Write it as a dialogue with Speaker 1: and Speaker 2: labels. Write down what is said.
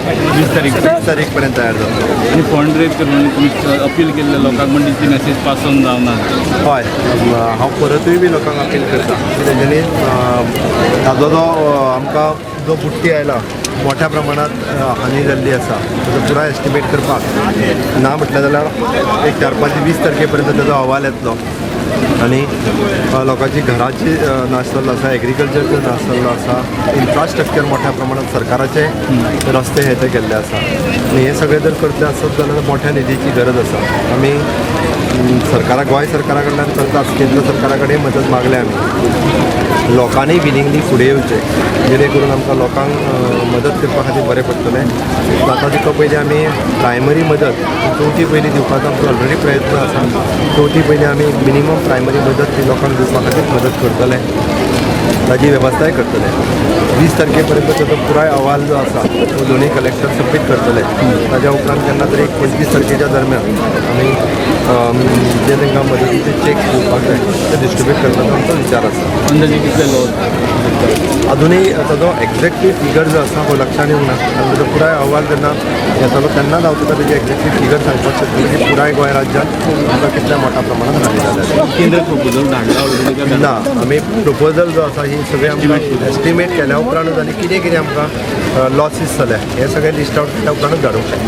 Speaker 1: 20 तारीख पर्यंत तयार जातो.
Speaker 2: आणि फंड रेज करून तुम्ही अपील केलेल्या लोकांक म्हणजे ती मेसेज पास ऑन जावना.
Speaker 1: हय हांव परतूय बी लोकांक अपील करता की तेच्यांनी ताजो जो आमकां जो बुट्टी आयला मोठ्या प्रमाणात हानी जाल्ली आसा ताजो पुराय एस्टिमेट करपाक ना म्हटलें जाल्यार एक 4-5 ते 20 तारखे पर्यंत ताजो अहवाल येतलो. आणि लोकांची घराची नाश जाल्लो आसा, एग्रीकल्चरचो नाश जाल्लो आसा, इन्फ्रास्ट्रक्चर मोठ्या प्रमाणात सरकाराचे रस्ते हे ते केल्ले आसा. आणि हे सगळे जर करतले आसत जाल्यार मोठ्या निधीची गरज आसा. आमी गोंय सरकारा कडल्यान करतात, केंद्र सरकारा कडेन मदत मागल्या आमी. लोकांनी विलिंगली फुडें येवचें जेणे करून आमकां लोकांक मदत करपा खातीर बरें पडटलें. जाता तितको पयलीं आमी प्रायमरी मदत चवथी पयलीं दिवपाचो आमचो ऑलरेडी प्रयत्न आसा. चवथी पयलीं आमी मिनिमम प्रायमरी मदत ती लोकांक दिवपा खातीर मदत करतले, ताजी वेवस्थाय करतले. 20 तारखे पर्यंत ताजो पुराय अहवाल जो आसा तो दोनूय कलेक्टर सबमीट करतले. ताज्या उपरांत केन्ना तरी 25 तारखेच्या दरम्यान आमी जे तांकां मदतीचे चेक दिवपाक जाय ते डिस्ट्रिब्यूट करपाचो आमचो विचार आसा.
Speaker 2: अंदाजे कितले लोक
Speaker 1: अजूनय ताजो एक्झॅक्टली फिगर जो आसा तो लक्षांत येवंक ना. आनी ताजो पुराय अहवाल जेन्ना येतलो तेन्नाच हांव तुका ताजी एक्झॅक्टली फिगर सांगपाक शकता की पुराय गोंय राज्यांत आमकां कितल्या मोठ्या प्रमाणांत हानी जाल्या.
Speaker 2: केंद्र प्रपोजल धाडला ऑलरेडी
Speaker 1: ना, आमी प्रपोजल जो आसा ही सगळी आमकां एस्टिमेट केल्या उपरांतूच आनी कितें कितें आमकां लॉसीस जाल्या हे सगळे लिस्ट आउट केल्या उपरांतूच धाडूंक शकता.